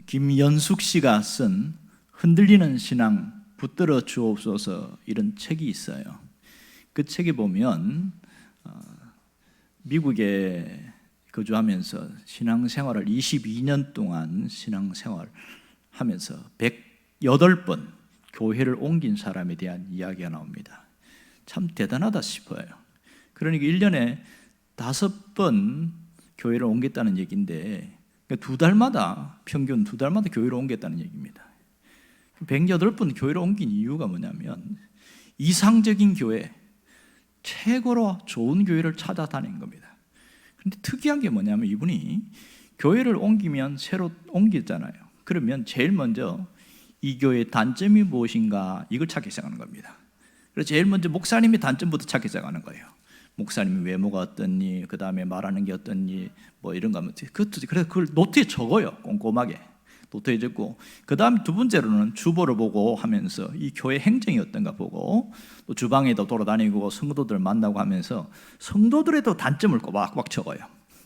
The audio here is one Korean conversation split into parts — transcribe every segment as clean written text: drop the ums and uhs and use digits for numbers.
김연숙 씨가 쓴 흔들리는 신앙 붙들어 주옵소서 이런 책이 있어요. 그 책에 보면 미국에 거주하면서 신앙생활을 22년 동안 신앙생활하면서 108번 교회를 옮긴 사람에 대한 이야기가 나옵니다. 참 대단하다 싶어요. 그러니까 1년에 5번 교회를 옮겼다는 얘기인데 두 달마다 평균 2달마다 교회를 옮겼다는 얘기입니다. 108번 교회를 옮긴 이유가 뭐냐면 이상적인 교회, 최고로 좋은 교회를 찾아다닌 겁니다. 그런데 특이한 게 뭐냐면 이분이 교회를 옮기면 새로 옮겼잖아요. 그러면 제일 먼저 이 교회의 단점이 무엇인가 이걸 찾기 시작하는 겁니다. 그래서 제일 먼저 목사님의 단점부터 찾기 시작하는 거예요. 목사님의 외모가 어떻니, 그 다음에 말하는 게 어떻니, 뭐 이런 거 하면 그래서 그걸 노트에 적어요. 꼼꼼하게 노트에 적고, 그 다음 두 번째로는 주보를 보고 하면서 이 교회 행정이 어떤가 보고, 또 주방에도 돌아다니고 성도들 만나고 하면서 성도들에도 단점을 꼬박꼬박 적어요.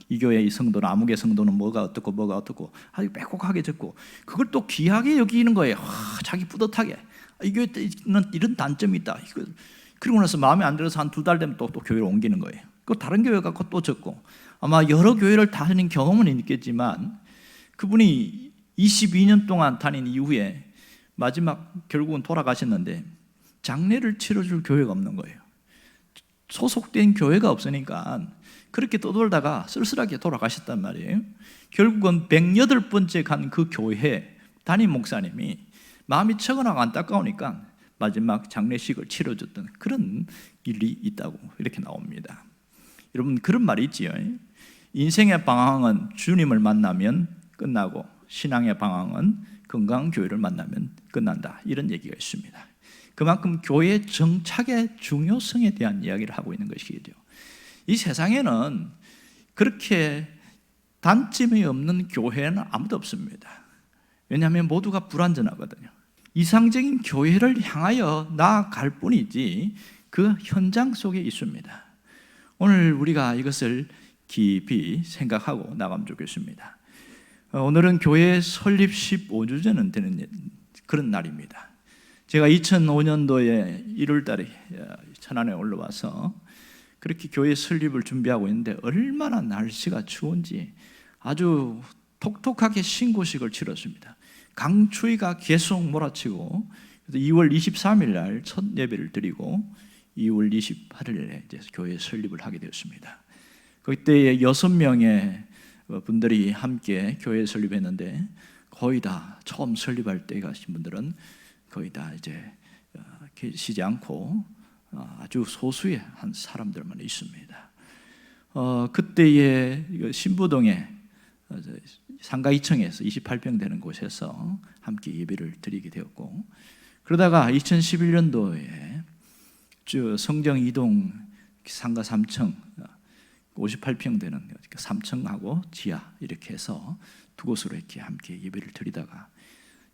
이 교회 이 성도는 아무개 성도는 뭐가 어떻고 아주 빼곡하게 적고, 그걸 또 귀하게 여기는 거예요. 자기 뿌듯하게 이 교회는 이런 단점이 있다. 그리고 나서 마음에 안 들어서 한 2달 되면 또 교회를 옮기는 거예요. 그 다른 교회 갖고 또 적고, 아마 여러 교회를 다니는 경험은 있겠지만 그분이 22년 동안 다닌 이후에 마지막 결국은 돌아가셨는데 장례를 치러줄 교회가 없는 거예요. 소속된 교회가 없으니까 그렇게 떠돌다가 쓸쓸하게 돌아가셨단 말이에요. 결국은 108번째 간 그 교회 담임 목사님이 마음이 처근하고 안타까우니까 마지막 장례식을 치러줬던 그런 일이 있다고 이렇게 나옵니다. 여러분, 그런 말이 있지요. 인생의 방황은 주님을 만나면 끝나고 신앙의 방황은 건강한 교회를 만나면 끝난다, 이런 얘기가 있습니다. 그만큼 교회의 정착의 중요성에 대한 이야기를 하고 있는 것이죠. 이 세상에는 그렇게 단점이 없는 교회는 아무도 없습니다. 왜냐하면 모두가 불완전하거든요. 이상적인 교회를 향하여 나아갈 뿐이지 그 현장 속에 있습니다. 오늘 우리가 이것을 깊이 생각하고 나가면 좋겠습니다. 오늘은 교회 설립 15주년은 되는 그런 날입니다. 제가 2005년도에 1월 달에 천안에 올라와서 그렇게 교회 설립을 준비하고 있는데 얼마나 날씨가 추운지 아주 톡톡하게 신고식을 치렀습니다. 강추위가 계속 몰아치고, 그래서 2월 23일 날 첫 예배를 드리고 2월 28일에 이제 교회 설립을 하게 되었습니다. 그때에 6명의 분들이 함께 교회 설립했는데 거의 다 처음 설립할 때 가신 분들은 거의 다 이제 계시지 않고 아주 소수의 한 사람들만 있습니다. 그때에 신부동에 상가 2층에서 28평 되는 곳에서 함께 예배를 드리게 되었고, 그러다가 2011년도에 성정 2동 상가 3층 58평 되는 3층하고 지하 이렇게 해서 두 곳으로 이렇게 함께 예배를 드리다가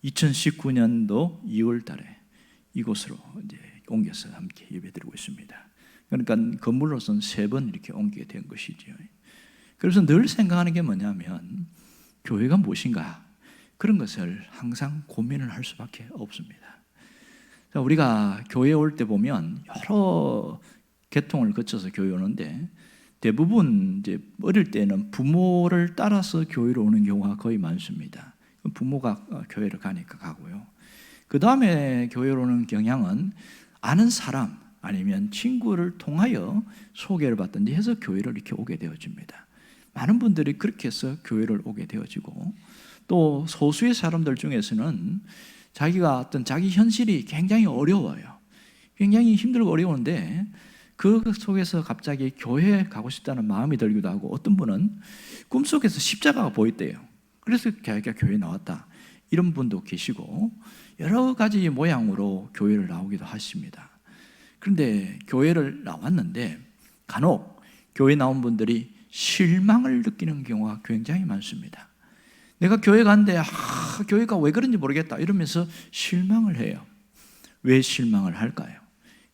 2019년도 2월 달에 이곳으로 이제 옮겨서 함께 예배드리고 있습니다. 그러니까 건물로서는 3번 이렇게 옮기게 된 것이죠. 그래서 늘 생각하는 게 뭐냐면 교회가 무엇인가, 그런 것을 항상 고민을 할 수밖에 없습니다. 우리가 교회에 올 때 보면 여러 계통을 거쳐서 교회에 오는데 대부분 이제 어릴 때는 부모를 따라서 교회로 오는 경우가 거의 많습니다. 부모가 교회를 가니까 가고요. 그 다음에 교회로 오는 경향은 아는 사람 아니면 친구를 통하여 소개를 받든지 해서 교회를 이렇게 오게 되어집니다. 많은 분들이 그렇게 해서 교회를 오게 되어지고, 또 소수의 사람들 중에서는 자기가 어떤 자기 현실이 굉장히 어려워요. 굉장히 힘들고 어려운데 그 속에서 갑자기 교회에 가고 싶다는 마음이 들기도 하고, 어떤 분은 꿈속에서 십자가가 보였대요. 그래서 자기가 교회에 나왔다, 이런 분도 계시고 여러 가지 모양으로 교회를 나오기도 하십니다. 그런데 교회를 나왔는데 간혹 교회 나온 분들이 실망을 느끼는 경우가 굉장히 많습니다. 내가 교회 갔는데 교회가 왜 그런지 모르겠다 이러면서 실망을 해요. 왜 실망을 할까요?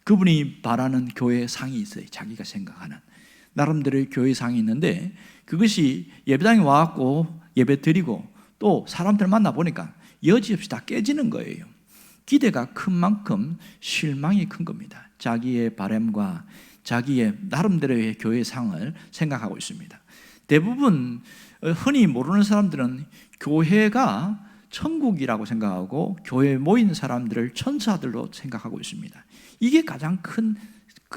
그분이 바라는 교회 상이 있어요. 자기가 생각하는 나름대로의 교회 상이 있는데 그것이 예배당에 와갖고 예배 드리고 또 사람들 만나보니까 여지없이 다 깨지는 거예요. 기대가 큰 만큼 실망이 큰 겁니다. 자기의 바람과 자기의 나름대로의 교회상을 생각하고 있습니다. 대부분 흔히 모르는 사람들은 교회가 천국이라고 생각하고 교회에 모인 사람들을 천사들로 생각하고 있습니다. 이게 가장 큰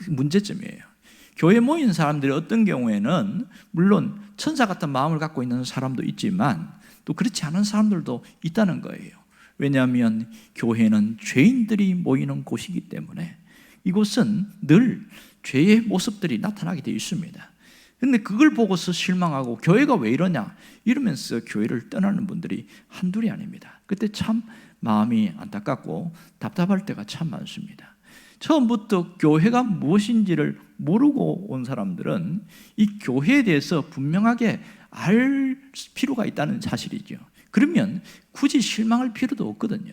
문제점이에요. 교회에 모인 사람들이 어떤 경우에는 물론 천사 같은 마음을 갖고 있는 사람도 있지만 또 그렇지 않은 사람들도 있다는 거예요. 왜냐하면 교회는 죄인들이 모이는 곳이기 때문에 이곳은 늘 죄의 모습들이 나타나게 되어 있습니다. 그런데 그걸 보고서 실망하고 교회가 왜 이러냐 이러면서 교회를 떠나는 분들이 한둘이 아닙니다. 그때 참 마음이 안타깝고 답답할 때가 참 많습니다. 처음부터 교회가 무엇인지를 모르고 온 사람들은 이 교회에 대해서 분명하게 알 필요가 있다는 사실이죠. 그러면 굳이 실망할 필요도 없거든요.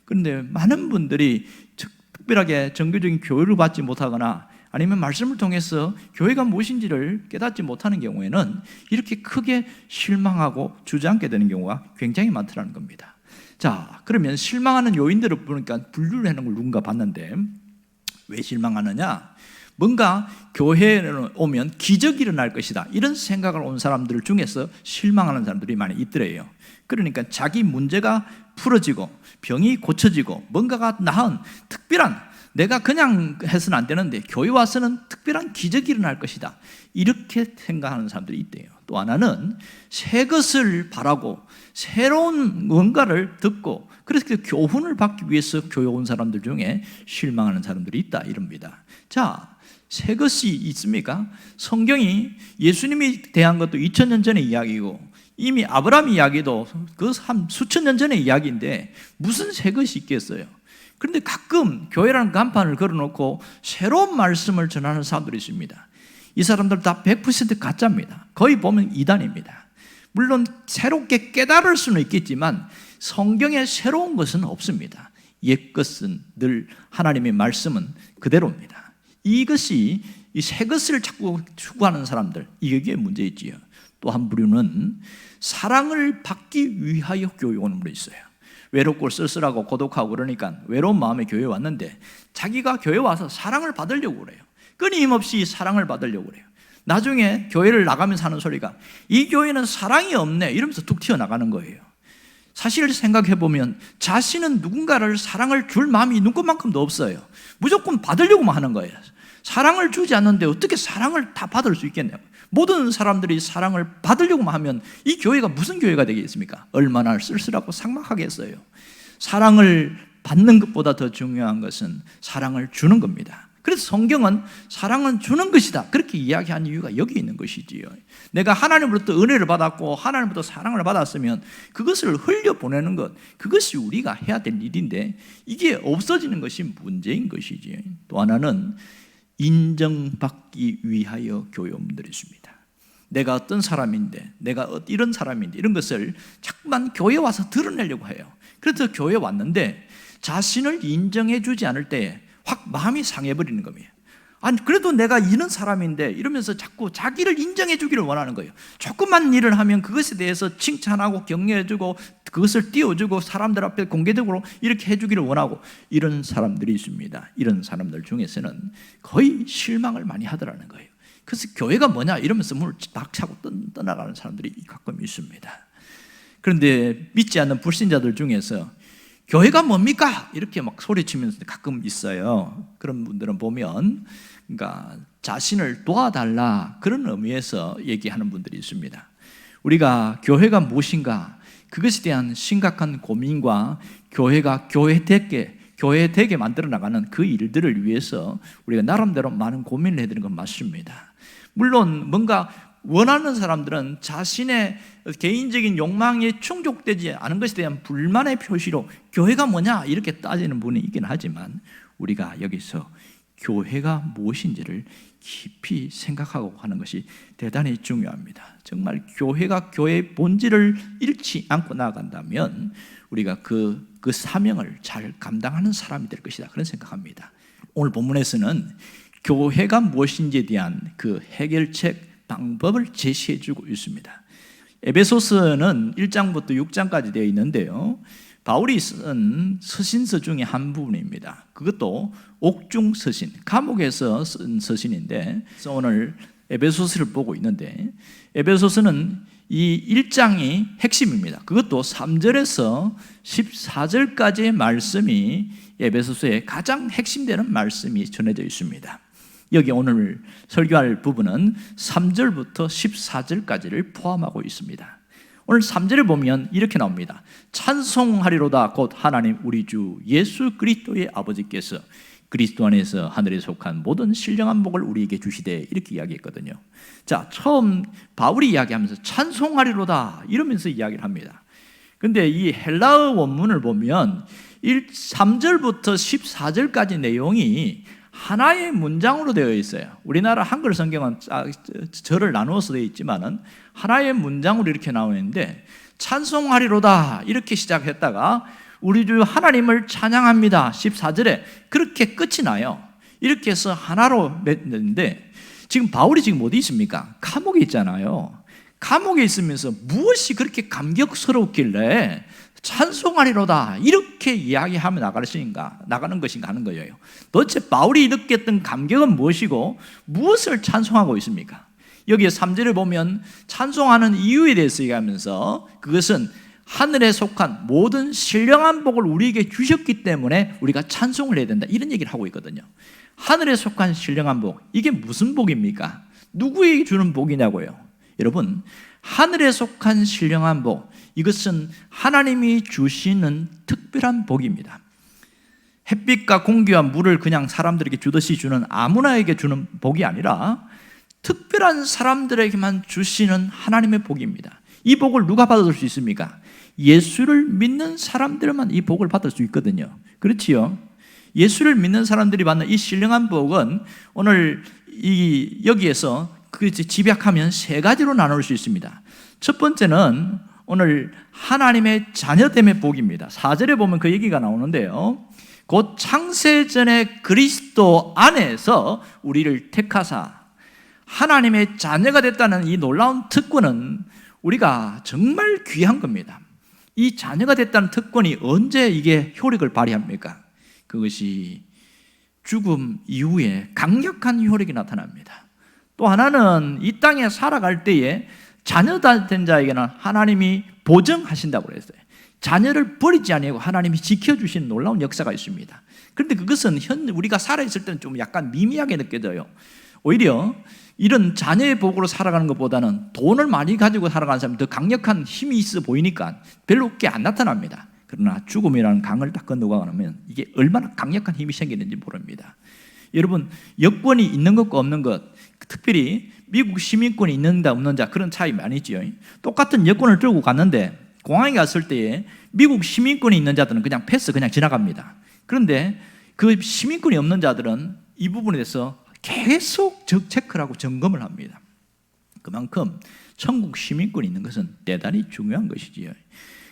그런데 많은 분들이 특별하게 정교적인 교육을 받지 못하거나 아니면 말씀을 통해서 교회가 무엇인지를 깨닫지 못하는 경우에는 이렇게 크게 실망하고 주저앉게 되는 경우가 굉장히 많다는 겁니다. 자, 그러면 실망하는 요인들을 보니까 분류를 해놓은 걸 누군가 봤는데 왜 실망하느냐? 뭔가 교회에 오면 기적이 일어날 것이다 이런 생각을 온 사람들 중에서 실망하는 사람들이 많이 있더래요. 그러니까 자기 문제가 풀어지고 병이 고쳐지고 뭔가가 나은 특별한, 내가 그냥 해서는 안 되는데 교회 와서는 특별한 기적이 일어날 것이다 이렇게 생각하는 사람들이 있대요. 또 하나는 새 것을 바라고 새로운 뭔가를 듣고 그래서 그 교훈을 받기 위해서 교회 온 사람들 중에 실망하는 사람들이 있다 이럽니다. 자, 새 것이 있습니까? 성경이 예수님이 대한 것도 2000년 전의 이야기고 이미 아브라함 이야기도 그 한 수천 년 전의 이야기인데 무슨 새 것이 있겠어요? 그런데 가끔 교회라는 간판을 걸어놓고 새로운 말씀을 전하는 사람들이 있습니다. 이 사람들 다 100% 가짜입니다. 거의 보면 이단입니다. 물론 새롭게 깨달을 수는 있겠지만 성경에 새로운 것은 없습니다. 옛 것은 늘 하나님의 말씀은 그대로입니다. 이것이 이 새 것을 자꾸 추구하는 사람들, 이게 문제이지요. 또 한 부류는 사랑을 받기 위하여 교회 오는 분이 있어요. 외롭고 쓸쓸하고 고독하고 그러니까 외로운 마음에 교회에 왔는데 자기가 교회에 와서 사랑을 받으려고 그래요. 끊임없이 사랑을 받으려고 그래요. 나중에 교회를 나가면서 하는 소리가 이 교회는 사랑이 없네 이러면서 툭 튀어나가는 거예요. 사실 생각해보면 자신은 누군가를 사랑을 줄 마음이 눈꽃만큼도 없어요. 무조건 받으려고만 하는 거예요. 사랑을 주지 않는데 어떻게 사랑을 다 받을 수 있겠냐고. 모든 사람들이 사랑을 받으려고만 하면 이 교회가 무슨 교회가 되겠습니까? 얼마나 쓸쓸하고 삭막하겠어요. 사랑을 받는 것보다 더 중요한 것은 사랑을 주는 겁니다. 그래서 성경은 사랑은 주는 것이다 그렇게 이야기한 이유가 여기 있는 것이지요. 내가 하나님으로부터 은혜를 받았고 하나님으로부터 사랑을 받았으면 그것을 흘려보내는 것, 그것이 우리가 해야 될 일인데 이게 없어지는 것이 문제인 것이지요. 또 하나는 인정받기 위하여 교회 온 분들이 있습니다. 내가 어떤 사람인데, 내가 이런 사람인데 이런 것을 자꾸만 교회에 와서 드러내려고 해요. 그래서 교회에 왔는데 자신을 인정해 주지 않을 때 확 마음이 상해버리는 겁니다. 아니 그래도 내가 이런 사람인데 이러면서 자꾸 자기를 인정해 주기를 원하는 거예요. 조그만 일을 하면 그것에 대해서 칭찬하고 격려해 주고 그것을 띄워주고 사람들 앞에 공개적으로 이렇게 해주기를 원하고 이런 사람들이 있습니다. 이런 사람들 중에서는 거의 실망을 많이 하더라는 거예요. 그래서 교회가 뭐냐 이러면서 문을 딱 차고 떠나가는 사람들이 가끔 있습니다. 그런데 믿지 않는 불신자들 중에서 교회가 뭡니까? 이렇게 막 소리치면서 가끔 있어요. 그런 분들은 보면 그러니까 자신을 도와달라 그런 의미에서 얘기하는 분들이 있습니다. 우리가 교회가 무엇인가 그것에 대한 심각한 고민과 교회가 교회되게 만들어 나가는 그 일들을 위해서 우리가 나름대로 많은 고민을 해야 되는 건 맞습니다. 물론 뭔가 원하는 사람들은 자신의 개인적인 욕망이 충족되지 않은 것에 대한 불만의 표시로 교회가 뭐냐 이렇게 따지는 분이 있긴 하지만 우리가 여기서 교회가 무엇인지를 깊이 생각하고 하는 것이 대단히 중요합니다. 정말 교회가 교회의 본질을 잃지 않고 나아간다면 우리가 그 사명을 잘 감당하는 사람이 될 것이다 그런 생각합니다. 오늘 본문에서는 교회가 무엇인지에 대한 그 해결책 방법을 제시해 주고 있습니다. 에베소서는 1장부터 6장까지 되어 있는데요, 바울이 쓴 서신서 중에 한 부분입니다. 그것도 옥중 서신, 감옥에서 쓴 서신인데, 그래서 오늘 에베소서를 보고 있는데, 에베소서는 이 1장이 핵심입니다. 그것도 3절에서 14절까지의 말씀이 에베소서의 가장 핵심되는 말씀이 전해져 있습니다. 여기 오늘 설교할 부분은 3절부터 14절까지를 포함하고 있습니다. 오늘 3절에 보면 이렇게 나옵니다. 찬송하리로다 곧 하나님 우리 주 예수 그리스도의 아버지께서 그리스도 안에서 하늘에 속한 모든 신령한 복을 우리에게 주시되, 이렇게 이야기했거든요. 자, 처음 바울이 이야기하면서 찬송하리로다 이러면서 이야기를 합니다. 근데 이 헬라어 원문을 보면 3절부터 14절까지 내용이 하나의 문장으로 되어 있어요. 우리나라 한글 성경은 절을 나누어서 되어 있지만은 하나의 문장으로 이렇게 나와 있는데, 찬송하리로다 이렇게 시작했다가 우리 주 하나님을 찬양합니다 14절에 그렇게 끝이 나요. 이렇게 해서 하나로 맺는데, 지금 바울이 지금 어디 있습니까? 감옥에 있잖아요. 감옥에 있으면서 무엇이 그렇게 감격스럽길래 찬송하리로다 이렇게 이야기하며 나가는 것인가 하는 거예요. 도대체 바울이 느꼈던 감격은 무엇이고 무엇을 찬송하고 있습니까? 여기에 3절을 보면 찬송하는 이유에 대해서 얘기하면서, 그것은 하늘에 속한 모든 신령한 복을 우리에게 주셨기 때문에 우리가 찬송을 해야 된다, 이런 얘기를 하고 있거든요. 하늘에 속한 신령한 복, 이게 무슨 복입니까? 누구에게 주는 복이냐고요? 여러분, 하늘에 속한 신령한 복, 이것은 하나님이 주시는 특별한 복입니다. 햇빛과 공기와 물을 그냥 사람들에게 주듯이 주는, 아무나에게 주는 복이 아니라 특별한 사람들에게만 주시는 하나님의 복입니다. 이 복을 누가 받을 수 있습니까? 예수를 믿는 사람들만 이 복을 받을 수 있거든요. 그렇지요? 예수를 믿는 사람들이 받는 이 신령한 복은 오늘 여기에서 집약하면 3가지로 나눌 수 있습니다. 첫 번째는 오늘 하나님의 자녀됨의 복입니다. 4절에 보면 그 얘기가 나오는데요, 곧 창세전에 그리스도 안에서 우리를 택하사 하나님의 자녀가 됐다는 이 놀라운 특권은 우리가 정말 귀한 겁니다. 이 자녀가 됐다는 특권이 언제 이게 효력을 발휘합니까? 그것이 죽음 이후에 강력한 효력이 나타납니다. 또 하나는 이 땅에 살아갈 때에 자녀가 된 자에게는 하나님이 보증하신다고 그랬어요. 자녀를 버리지 아니하고 하나님이 지켜주시는 놀라운 역사가 있습니다. 그런데 그것은 우리가 살아있을 때는 좀 약간 미미하게 느껴져요. 오히려 이런 자녀의 복으로 살아가는 것보다는 돈을 많이 가지고 살아가는 사람이 더 강력한 힘이 있어 보이니까 별로 그게 안 나타납니다. 그러나 죽음이라는 강을 딱 건너가면 이게 얼마나 강력한 힘이 생기는지 모릅니다. 여러분, 여권이 있는 것과 없는 것, 특별히 미국 시민권이 있는자 없는자, 그런 차이 많이 있죠. 똑같은 여권을 들고 갔는데 공항에 갔을 때에 미국 시민권이 있는 자들은 그냥 패스, 그냥 지나갑니다. 그런데 그 시민권이 없는 자들은 이 부분에 대해서 계속 체크를 하고 점검을 합니다. 그만큼 천국 시민권이 있는 것은 대단히 중요한 것이지요.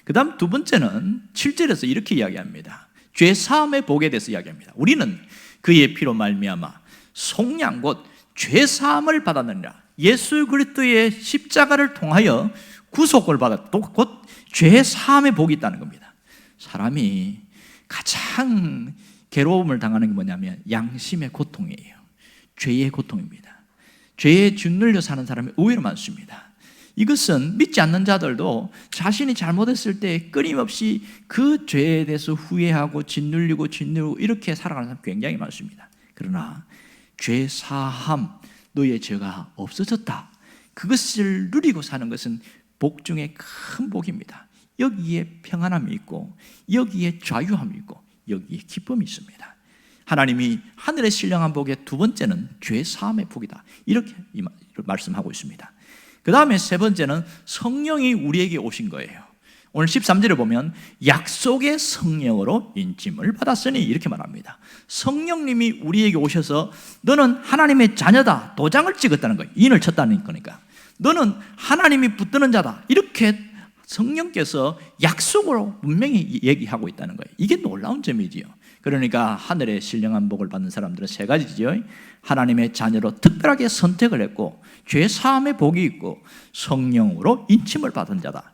그 다음 두 번째는 7절에서 이렇게 이야기합니다. 죄사함의 복에 대해서 이야기합니다. 우리는 그의 피로 말미암아 속량 곧 죄사함을 받았느니라. 예수 그리스도의 십자가를 통하여 구속을 받았, 또 곧 죄사함의 복이 있다는 겁니다. 사람이 가장 괴로움을 당하는 게 뭐냐면 양심의 고통이에요. 죄의 고통입니다. 죄에 짓눌려 사는 사람이 의외로 많습니다. 이것은 믿지 않는 자들도 자신이 잘못했을 때 끊임없이 그 죄에 대해서 후회하고 짓눌리고 이렇게 살아가는 사람이 굉장히 많습니다. 그러나 죄 사함, 너의 죄가 없어졌다, 그것을 누리고 사는 것은 복 중에 큰 복입니다. 여기에 평안함이 있고, 여기에 자유함이 있고, 여기에 기쁨이 있습니다. 하나님이 하늘의 신령한 복의 두 번째는 죄 사함의 복이다, 이렇게 말씀하고 있습니다. 그 다음에 세 번째는 성령이 우리에게 오신 거예요. 오늘 13절에 보면 약속의 성령으로 인침을 받았으니 이렇게 말합니다. 성령님이 우리에게 오셔서 너는 하나님의 자녀다, 도장을 찍었다는 거예요. 인을 쳤다는 거니까. 너는 하나님이 붙드는 자다, 이렇게 성령께서 약속으로 분명히 얘기하고 있다는 거예요. 이게 놀라운 점이지요. 그러니까 하늘의 신령한 복을 받는 사람들은 세 가지죠. 하나님의 자녀로 특별하게 선택을 했고, 죄 사함의 복이 있고, 성령으로 인침을 받은 자다.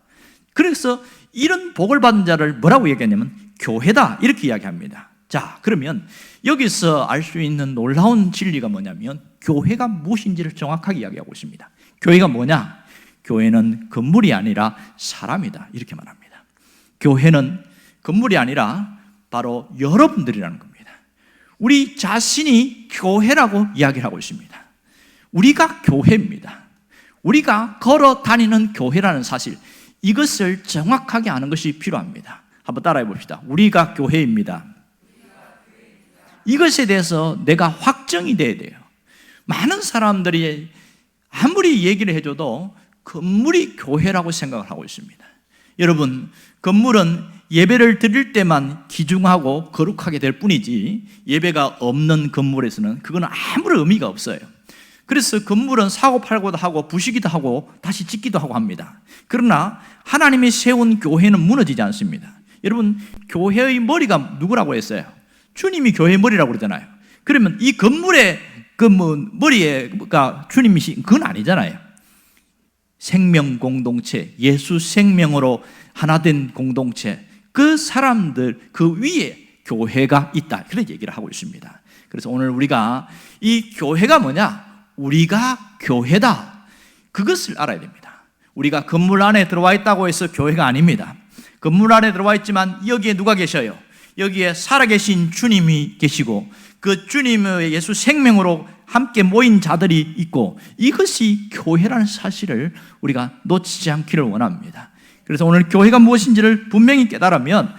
그래서 이런 복을 받은 자를 뭐라고 얘기하냐면 교회다, 이렇게 이야기합니다. 자, 그러면 여기서 알 수 있는 놀라운 진리가 뭐냐면 교회가 무엇인지를 정확하게 이야기하고 있습니다. 교회가 뭐냐? 교회는 건물이 아니라 사람이다, 이렇게 말합니다. 교회는 건물이 아니라 바로 여러분들이라는 겁니다. 우리 자신이 교회라고 이야기를 하고 있습니다. 우리가 교회입니다. 우리가 걸어 다니는 교회라는 사실, 이것을 정확하게 아는 것이 필요합니다. 한번 따라해 봅시다. 우리가 교회입니다. 이것에 대해서 내가 확정이 돼야 돼요. 많은 사람들이 아무리 얘기를 해줘도 건물이 교회라고 생각을 하고 있습니다. 여러분, 건물은 예배를 드릴 때만 귀중하고 거룩하게 될 뿐이지, 예배가 없는 건물에서는 그거는 아무런 의미가 없어요. 그래서 건물은 사고 팔고도 하고 부수기도 하고 다시 짓기도 하고 합니다. 그러나 하나님이 세운 교회는 무너지지 않습니다. 여러분, 교회의 머리가 누구라고 했어요? 주님이 교회의 머리라고 그러잖아요. 그러면 이 건물의 머리가 주님이신, 그건 아니잖아요. 생명 공동체, 예수 생명으로 하나 된 공동체, 그 사람들 그 위에 교회가 있다, 그런 얘기를 하고 있습니다. 그래서 오늘 우리가 이 교회가 뭐냐? 우리가 교회다, 그것을 알아야 됩니다. 우리가 건물 안에 들어와 있다고 해서 교회가 아닙니다. 건물 안에 들어와 있지만 여기에 누가 계셔요? 여기에 살아계신 주님이 계시고, 그 주님의 예수 생명으로 함께 모인 자들이 있고, 이것이 교회라는 사실을 우리가 놓치지 않기를 원합니다. 그래서 오늘 교회가 무엇인지를 분명히 깨달으면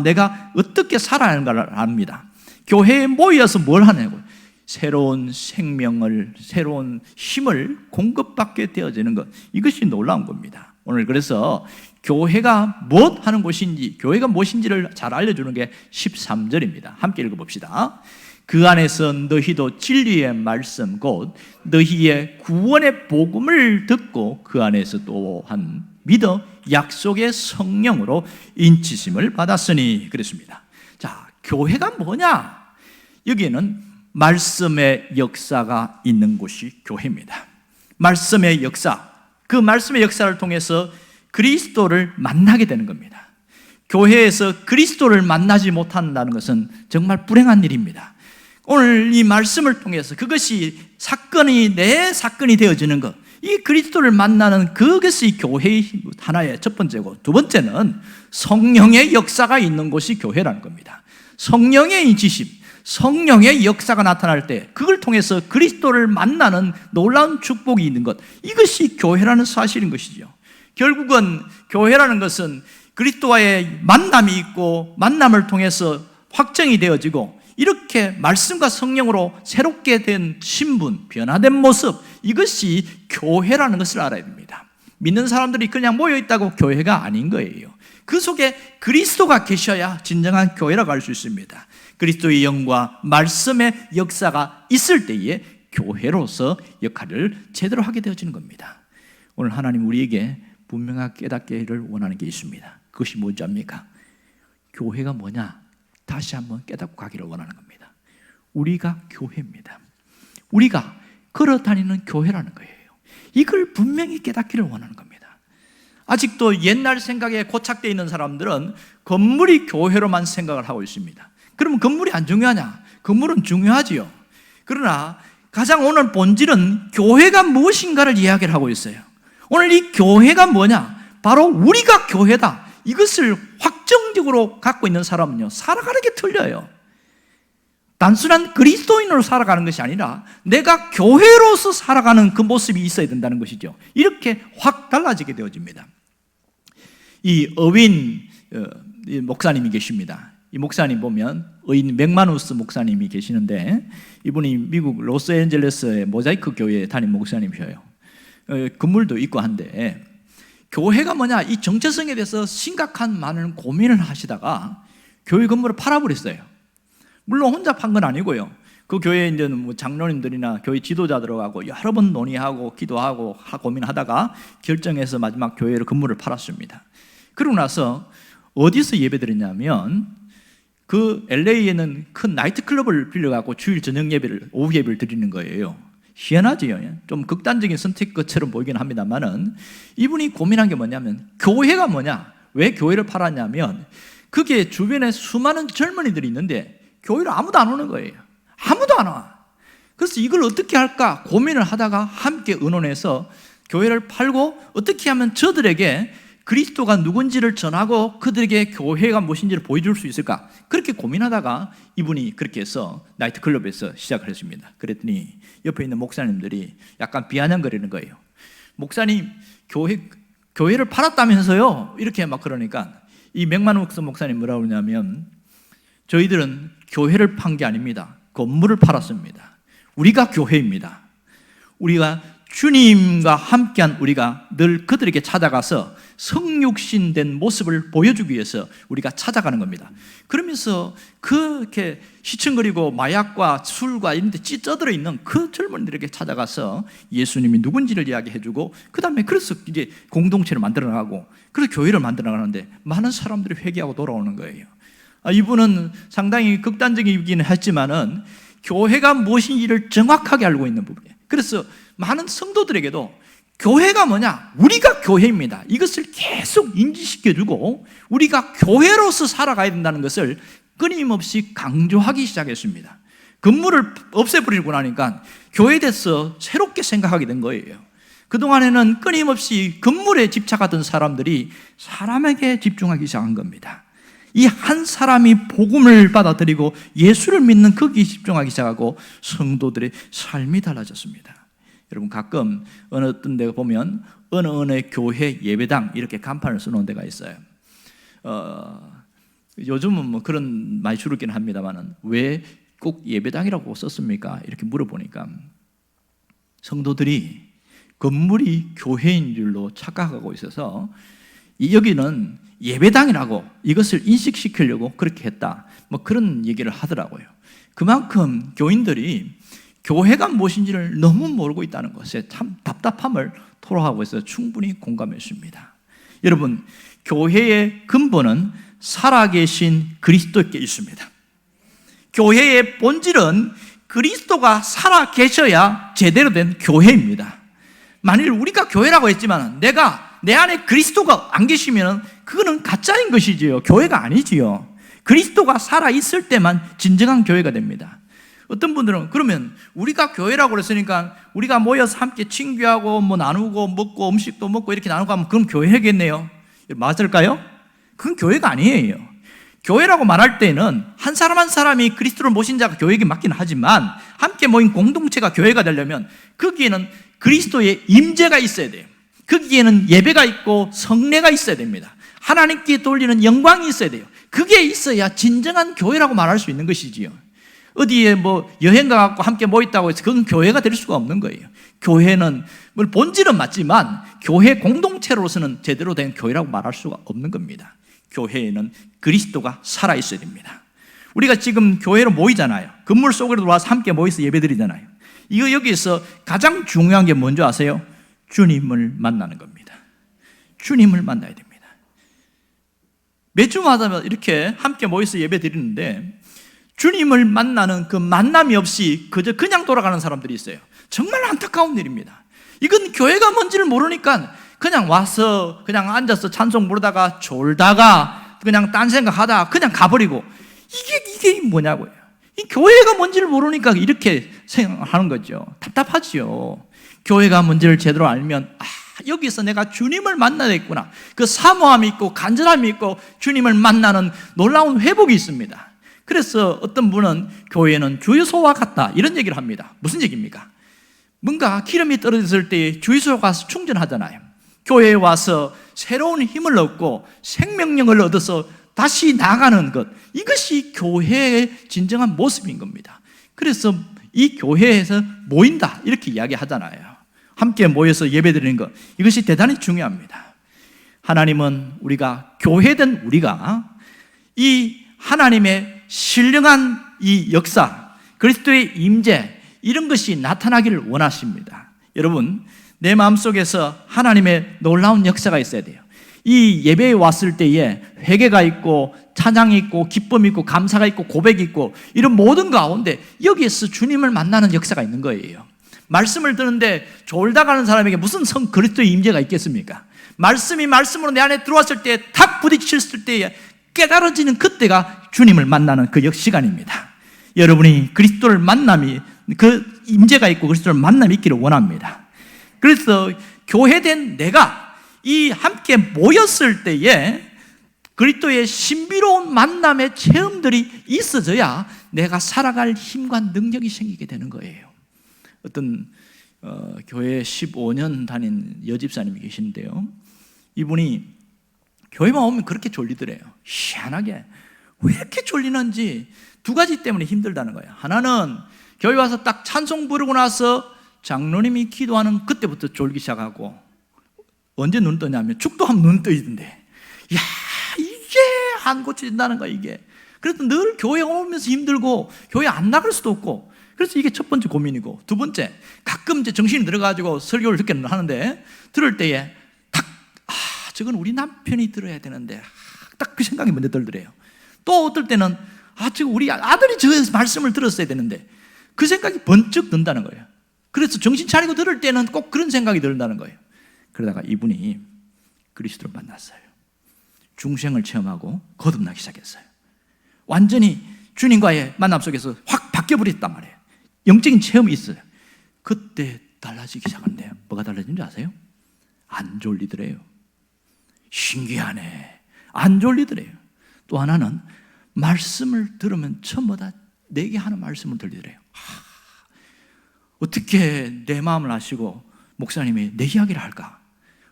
내가 어떻게 살아야 하는가를 압니다. 교회에 모여서 뭘 하냐고, 새로운 생명을, 새로운 힘을 공급받게 되어지는 것, 이것이 놀라운 겁니다. 오늘 그래서 교회가 무엇 하는 곳인지, 교회가 무엇인지를 잘 알려주는 게 13절입니다. 함께 읽어봅시다. 그 안에서 너희도 진리의 말씀 곧 너희의 구원의 복음을 듣고 그 안에서 또한 믿어 약속의 성령으로 인치심을 받았으니, 그랬습니다. 자, 교회가 뭐냐? 여기에는 말씀의 역사가 있는 곳이 교회입니다. 말씀의 역사, 그 말씀의 역사를 통해서 그리스도를 만나게 되는 겁니다. 교회에서 그리스도를 만나지 못한다는 것은 정말 불행한 일입니다. 오늘 이 말씀을 통해서 그것이 내 사건이 되어지는 것, 이 그리스도를 만나는 그것이 교회의 하나의 첫 번째고, 두 번째는 성령의 역사가 있는 곳이 교회라는 겁니다. 성령의 인치심, 성령의 역사가 나타날 때 그걸 통해서 그리스도를 만나는 놀라운 축복이 있는 것, 이것이 교회라는 사실인 것이죠. 결국은 교회라는 것은 그리스도와의 만남이 있고, 만남을 통해서 확정이 되어지고, 이렇게 말씀과 성령으로 새롭게 된 신분, 변화된 모습, 이것이 교회라는 것을 알아야 됩니다. 믿는 사람들이 그냥 모여있다고 교회가 아닌 거예요. 그 속에 그리스도가 계셔야 진정한 교회라고 할 수 있습니다. 그리스도의 영과 말씀의 역사가 있을 때에 교회로서 역할을 제대로 하게 되어지는 겁니다. 오늘 하나님 우리에게 분명하게 깨닫기를 원하는 게 있습니다. 그것이 뭔지 압니까? 교회가 뭐냐? 다시 한번 깨닫고 가기를 원하는 겁니다. 우리가 교회입니다. 우리가 걸어 다니는 교회라는 거예요. 이걸 분명히 깨닫기를 원하는 겁니다. 아직도 옛날 생각에 고착되어 있는 사람들은 건물이 교회로만 생각을 하고 있습니다. 그러면 건물이 안 중요하냐? 건물은 중요하지요. 그러나 가장 오늘 본질은 교회가 무엇인가를 이야기를 하고 있어요. 오늘 이 교회가 뭐냐? 바로 우리가 교회다, 이것을 확정적으로 갖고 있는 사람은요, 살아가는 게 틀려요. 단순한 그리스도인으로 살아가는 것이 아니라 내가 교회로서 살아가는 그 모습이 있어야 된다는 것이죠. 이렇게 확 달라지게 되어집니다. 이 어윈 목사님이 계십니다. 이 목사님 보면 어윈 맥마누스 목사님이 계시는데, 이분이 미국 로스앤젤레스의 모자이크 교회 담임 목사님이셔요. 건물도 있고 한데, 교회가 뭐냐, 이 정체성에 대해서 심각한 많은 고민을 하시다가 교회 건물을 팔아버렸어요. 물론 혼자 판 건 아니고요. 그 교회에 이제 장로님들이나 교회 지도자들하고 여러 번 논의하고 기도하고 고민하다가 결정해서 마지막 교회를 건물을 팔았습니다. 그러고 나서 어디서 예배드렸냐면 그 LA에는 큰 나이트클럽을 빌려갖고 주일 저녁 예배를, 오후 예배를 드리는 거예요. 희한하지요. 좀 극단적인 선택 것처럼 보이긴 합니다만은, 이분이 고민한 게 뭐냐면, 교회가 뭐냐? 왜 교회를 팔았냐면, 그게 주변에 수많은 젊은이들이 있는데 교회를 아무도 안 오는 거예요. 아무도 안 와. 그래서 이걸 어떻게 할까 고민을 하다가 함께 의논해서 교회를 팔고, 어떻게 하면 저들에게 그리스도가 누군지를 전하고 그들에게 교회가 무엇인지를 보여줄 수 있을까, 그렇게 고민하다가 이분이 그렇게 해서 나이트클럽에서 시작을 했습니다. 그랬더니 옆에 있는 목사님들이 약간 비아냥거리는 거예요. 목사님, 교회를 팔았다면서요? 이렇게 막 그러니까 이 맥만욱스 목사님 뭐라고 그러냐면, 저희들은 교회를 판 게 아닙니다. 건물을 팔았습니다. 우리가 교회입니다. 우리가 주님과 함께한 우리가 늘 그들에게 찾아가서 성육신된 모습을 보여주기 위해서 우리가 찾아가는 겁니다. 그러면서 그렇게 시청거리고 마약과 술과 이런 데 찌꺼들어 있는 그 젊은이들에게 찾아가서 예수님이 누군지를 이야기해주고, 그 다음에 그래서 이제 공동체를 만들어 나가고, 그래서 교회를 만들어 나가는데 많은 사람들이 회개하고 돌아오는 거예요. 이분은 상당히 극단적이긴 했지만은 교회가 무엇인지를 정확하게 알고 있는 부분이에요. 그래서 많은 성도들에게도 교회가 뭐냐? 우리가 교회입니다. 이것을 계속 인지시켜주고 우리가 교회로서 살아가야 된다는 것을 끊임없이 강조하기 시작했습니다. 건물을 없애버리고 나니까 교회에 대해서 새롭게 생각하게 된 거예요. 그동안에는 끊임없이 건물에 집착하던 사람들이 사람에게 집중하기 시작한 겁니다. 이 한 사람이 복음을 받아들이고 예수를 믿는 거기에 집중하기 시작하고 성도들의 삶이 달라졌습니다. 여러분, 가끔 어떤 데가 보면 어느 교회 예배당 이렇게 간판을 써놓은 데가 있어요. 요즘은 뭐 그런 많이 줄었긴 합니다만은 왜 꼭 예배당이라고 썼습니까? 이렇게 물어보니까 성도들이 건물이 교회인 줄로 착각하고 있어서 여기는 예배당이라고 이것을 인식시키려고 그렇게 했다, 뭐 그런 얘기를 하더라고요. 그만큼 교인들이 교회가 무엇인지를 너무 모르고 있다는 것에 참 답답함을 토로하고 있어서 충분히 공감했습니다. 여러분, 교회의 근본은 살아계신 그리스도께 있습니다. 교회의 본질은 그리스도가 살아계셔야 제대로 된 교회입니다. 만일 우리가 교회라고 했지만 내 안에 그리스도가 안 계시면 그거는 가짜인 것이지요. 교회가 아니지요. 그리스도가 살아있을 때만 진정한 교회가 됩니다. 어떤 분들은 그러면 우리가 교회라고 그랬으니까 우리가 모여서 함께 친교하고 뭐 나누고 먹고 음식도 먹고 이렇게 나누고 하면 그럼 교회겠네요. 맞을까요? 그건 교회가 아니에요. 교회라고 말할 때는 한 사람 한 사람이 그리스도를 모신 자가 교회에게 맞기는 하지만 함께 모인 공동체가 교회가 되려면 거기에는 그리스도의 임재가 있어야 돼요. 거기에는 예배가 있고 성례가 있어야 됩니다. 하나님께 돌리는 영광이 있어야 돼요. 그게 있어야 진정한 교회라고 말할 수 있는 것이지요. 어디에 뭐 여행 가갖고 함께 모였다고 해서 그건 교회가 될 수가 없는 거예요. 교회는 본질은 맞지만 교회 공동체로서는 제대로 된 교회라고 말할 수가 없는 겁니다. 교회에는 그리스도가 살아있어야 됩니다. 우리가 지금 교회로 모이잖아요. 건물 속으로 들어와서 함께 모여서 예배드리잖아요. 이거 여기서 가장 중요한 게 뭔지 아세요? 주님을 만나는 겁니다. 주님을 만나야 됩니다. 매주마다 이렇게 함께 모여서 예배 드리는데 주님을 만나는 그 만남이 없이 그냥 돌아가는 사람들이 있어요. 정말 안타까운 일입니다. 이건 교회가 뭔지를 모르니까 그냥 와서 그냥 앉아서 찬송 부르다가 졸다가 그냥 딴 생각하다가 그냥 가버리고, 이게 뭐냐고요. 이 교회가 뭔지를 모르니까 이렇게 생각하는 거죠. 답답하지요. 교회가 뭔지를 제대로 알면 여기서 내가 주님을 만나야겠구나, 그 사모함이 있고 간절함이 있고 주님을 만나는 놀라운 회복이 있습니다. 그래서 어떤 분은 교회는 주유소와 같다 이런 얘기를 합니다. 무슨 얘기입니까? 뭔가 기름이 떨어졌을 때 주유소에 가서 충전하잖아요. 교회에 와서 새로운 힘을 얻고 생명력을 얻어서 다시 나가는 것, 이것이 교회의 진정한 모습인 겁니다. 그래서 이 교회에서 모인다 이렇게 이야기하잖아요. 함께 모여서 예배드리는 것, 이것이 대단히 중요합니다. 하나님은 우리가 교회된 우리가 이 하나님의 신령한 이 역사, 그리스도의 임재, 이런 것이 나타나기를 원하십니다. 여러분, 내 마음속에서 하나님의 놀라운 역사가 있어야 돼요. 이 예배에 왔을 때에 회개가 있고 찬양이 있고 기쁨이 있고 감사가 있고 고백이 있고 이런 모든 가운데 여기에서 주님을 만나는 역사가 있는 거예요. 말씀을 듣는데 졸다 가는 사람에게 무슨 성 그리스도의 임재가 있겠습니까? 말씀이 말씀으로 내 안에 들어왔을 때 탁 부딪혔을 때에 깨달아지는 그때가 주님을 만나는 그 시간입니다. 여러분이 그리스도를 만남이 그 임재가 있고 그리스도를 만남이 있기를 원합니다. 그래서 교회된 내가 이 함께 모였을 때에 그리스도의 신비로운 만남의 체험들이 있어져야 내가 살아갈 힘과 능력이 생기게 되는 거예요. 어떤 교회 15년 다닌 여집사님이 계신데요, 이분이 교회만 오면 그렇게 졸리더래요. 희한하게 왜 이렇게 졸리는지 두 가지 때문에 힘들다는 거예요. 하나는 교회 와서 딱 찬송 부르고 나서 장로님이 기도하는 그때부터 졸기 시작하고, 언제 눈 뜨냐면 축도하면 눈 뜨이던데, 야 이게 안 고쳐진다는 거야 이게. 그래서 늘 교회 오면서 힘들고 교회 안 나갈 수도 없고, 그래서 이게 첫 번째 고민이고, 두 번째 가끔 이제 정신이 들어가지고 설교를 듣기는 하는데 들을 때에 딱 저건 우리 남편이 들어야 되는데 딱 그 생각이 먼저 들더래요. 또 어떨 때는 지금 우리 아들이 저 말씀을 들었어야 되는데 그 생각이 번쩍 든다는 거예요. 그래서 정신 차리고 들을 때는 꼭 그런 생각이 든다는 거예요. 그러다가 이분이 그리스도를 만났어요. 중생을 체험하고 거듭나기 시작했어요. 완전히 주님과의 만남 속에서 확 바뀌어버렸단 말이에요. 영적인 체험이 있어요. 그때 달라지기 시작하는데 뭐가 달라진지 아세요? 안 졸리더래요. 신기하네. 안 졸리더래요. 또 하나는 말씀을 들으면 처음보다 내게 하는 말씀을 들리더래요. 어떻게 내 마음을 아시고 목사님이 내 이야기를 할까?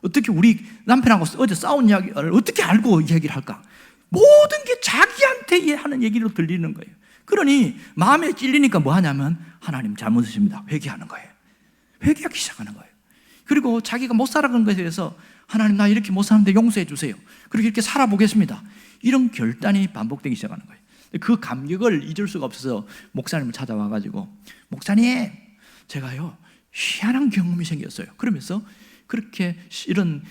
어떻게 우리 남편하고 어제 싸운 이야기를 어떻게 알고 이야기를 할까? 모든 게 자기한테 하는 얘기로 들리는 거예요. 그러니 마음에 찔리니까 뭐 하냐면 하나님 잘못했습니다. 회개하는 거예요. 회개하기 시작하는 거예요. 그리고 자기가 못 살아간 것에 대해서 하나님 나 이렇게 못 사는데 용서해 주세요. 그렇게 이렇게 살아보겠습니다. 이런 결단이 반복되기 시작하는 거예요. 그 감격을 잊을 수가 없어서 목사님을 찾아와가지고, 목사님 제가요 희한한 경험이 생겼어요. 그러면서 그렇게 이런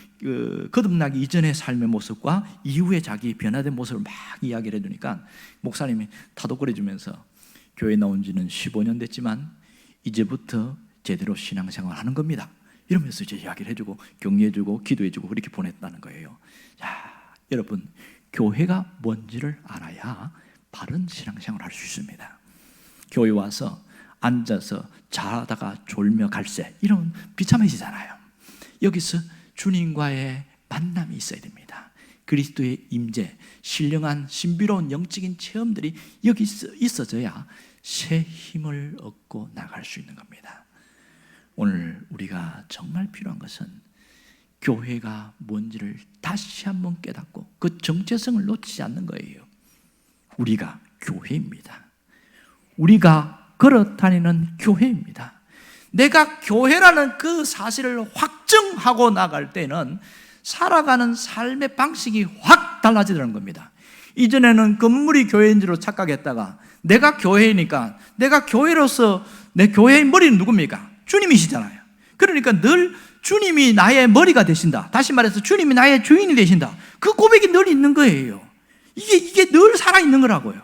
거듭나기 이전의 삶의 모습과 이후에 자기 변화된 모습을 막 이야기를 해주니까 목사님이 타독거려 주면서 교회 나온 지는 15년 됐지만 이제부터 제대로 신앙생활 하는 겁니다. 이러면서 이제 이야기를 해주고 격려해주고 기도해주고 그렇게 보냈다는 거예요. 자, 여러분, 교회가 뭔지를 알아야 바른 신앙생활을 할 수 있습니다. 교회 와서 앉아서 자다가 졸며 갈새 이런 비참해지잖아요. 여기서 주님과의 만남이 있어야 됩니다. 그리스도의 임재, 신령한 신비로운 영적인 체험들이 여기 있어져야 새 힘을 얻고 나갈 수 있는 겁니다. 오늘 우리가 정말 필요한 것은 교회가 뭔지를 다시 한번 깨닫고 그 정체성을 놓치지 않는 거예요. 우리가 교회입니다. 우리가 걸어다니는 교회입니다. 내가 교회라는 그 사실을 확증하고 나갈 때는 살아가는 삶의 방식이 확 달라지는 겁니다. 이전에는 건물이 교회인 줄로 착각했다가 내가 교회니까, 내가 교회로서 내 교회의 머리는 누굽니까? 주님이시잖아요. 그러니까 늘 주님이 나의 머리가 되신다. 다시 말해서 주님이 나의 주인이 되신다. 그 고백이 늘 있는 거예요. 이게 늘 살아있는 거라고요.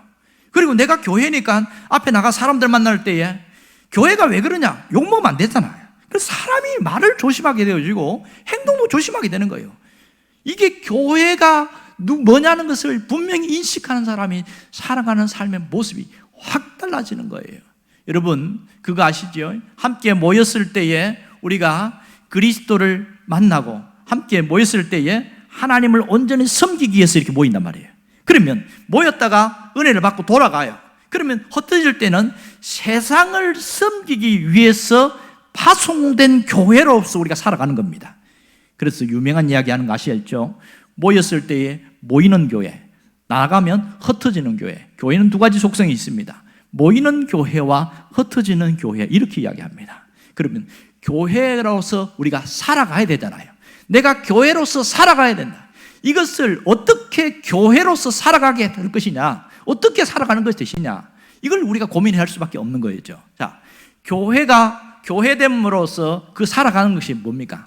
그리고 내가 교회니까 앞에 나가 사람들 만날 때에, 교회가 왜 그러냐? 욕먹으면 안 되잖아요. 그래서 사람이 말을 조심하게 되어지고 행동도 조심하게 되는 거예요. 이게 교회가 뭐냐는 것을 분명히 인식하는 사람이 살아가는 삶의 모습이 확 달라지는 거예요. 여러분 그거 아시죠? 함께 모였을 때에 우리가 그리스도를 만나고 함께 모였을 때에 하나님을 온전히 섬기기 위해서 이렇게 모인단 말이에요. 그러면 모였다가 은혜를 받고 돌아가요. 그러면 흩어질 때는 세상을 섬기기 위해서 파송된 교회로서 우리가 살아가는 겁니다. 그래서 유명한 이야기 하는 거 아시죠? 모였을 때에 모이는 교회, 나가면 흩어지는 교회. 교회는 두 가지 속성이 있습니다. 모이는 교회와 흩어지는 교회, 이렇게 이야기합니다. 그러면 교회로서 우리가 살아가야 되잖아요. 내가 교회로서 살아가야 된다. 이것을 어떻게 교회로서 살아가게 될 것이냐, 어떻게 살아가는 것이 되시냐, 이걸 우리가 고민해야 할 수밖에 없는 거죠. 자, 교회가 교회됨으로써 그 살아가는 것이 뭡니까?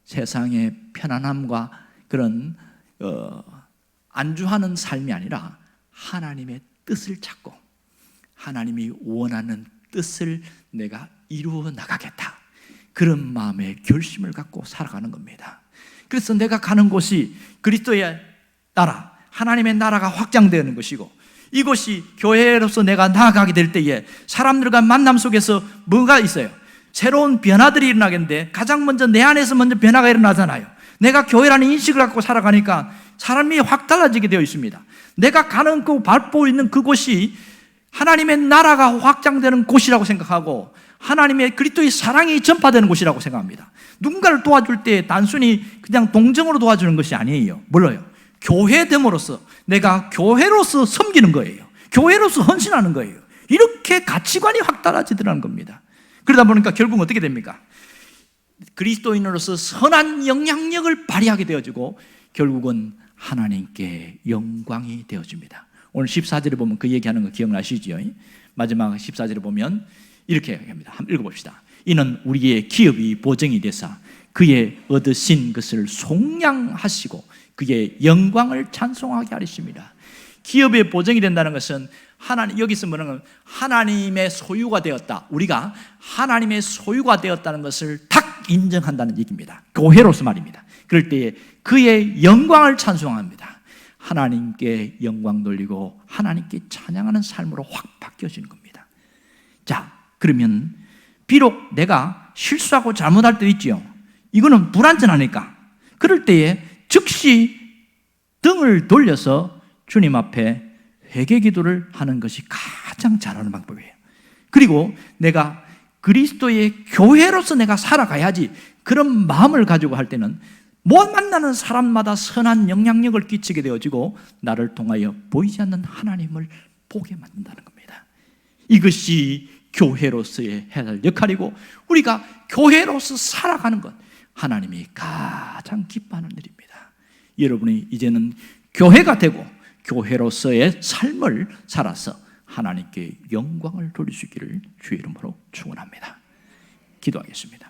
세상의 편안함과 그런 안주하는 삶이 아니라 하나님의 뜻을 찾고 하나님이 원하는 뜻을 내가 이루어 나가겠다, 그런 마음의 결심을 갖고 살아가는 겁니다. 그래서 내가 가는 곳이 그리스도의 나라, 하나님의 나라가 확장되는 것이고, 이것이 교회로서 내가 나아가게 될 때에 사람들과 만남 속에서 뭐가 있어요? 새로운 변화들이 일어나겠는데, 가장 먼저 내 안에서 먼저 변화가 일어나잖아요. 내가 교회라는 인식을 갖고 살아가니까 사람이 확 달라지게 되어 있습니다. 내가 가는 그 밟고 있는 그곳이 하나님의 나라가 확장되는 곳이라고 생각하고 하나님의 그리스도의 사랑이 전파되는 곳이라고 생각합니다. 누군가를 도와줄 때 단순히 그냥 동정으로 도와주는 것이 아니에요. 몰라요. 교회됨으로써 내가 교회로서 섬기는 거예요. 교회로서 헌신하는 거예요. 이렇게 가치관이 확 달라지더라는 겁니다. 그러다 보니까 결국은 어떻게 됩니까? 그리스도인으로서 선한 영향력을 발휘하게 되어지고 결국은 하나님께 영광이 되어집니다. 오늘 14절에 보면 그 얘기하는 거 기억나시죠? 마지막 14절에 보면 이렇게 얘기합니다. 한번 읽어봅시다. 이는 우리의 기업이 보증이 되사 그의 얻으신 것을 속량하시고 그의 영광을 찬송하게 하리십니다. 기업의 보증이 된다는 것은 여기서 뭐냐면 하나님의 소유가 되었다, 우리가 하나님의 소유가 되었다는 것을 딱 인정한다는 얘기입니다. 교회로서 말입니다. 그럴 때에 그의 영광을 찬송합니다. 하나님께 영광 돌리고 하나님께 찬양하는 삶으로 확 바뀌어지는 겁니다. 자, 그러면 비록 내가 실수하고 잘못할 때도 있지요. 이거는 불완전하니까 그럴 때에 즉시 등을 돌려서 주님 앞에 회개 기도를 하는 것이 가장 잘하는 방법이에요. 그리고 내가 그리스도의 교회로서 내가 살아가야지, 그런 마음을 가지고 할 때는 못 만나는 사람마다 선한 영향력을 끼치게 되어지고 나를 통하여 보이지 않는 하나님을 보게 만든다는 겁니다. 이것이 교회로서의 해야 할 역할이고, 우리가 교회로서 살아가는 것, 하나님이 가장 기뻐하는 일입니다. 여러분이 이제는 교회가 되고 교회로서의 삶을 살아서 하나님께 영광을 돌릴 수 있기를 주의 이름으로 축원합니다. 기도하겠습니다.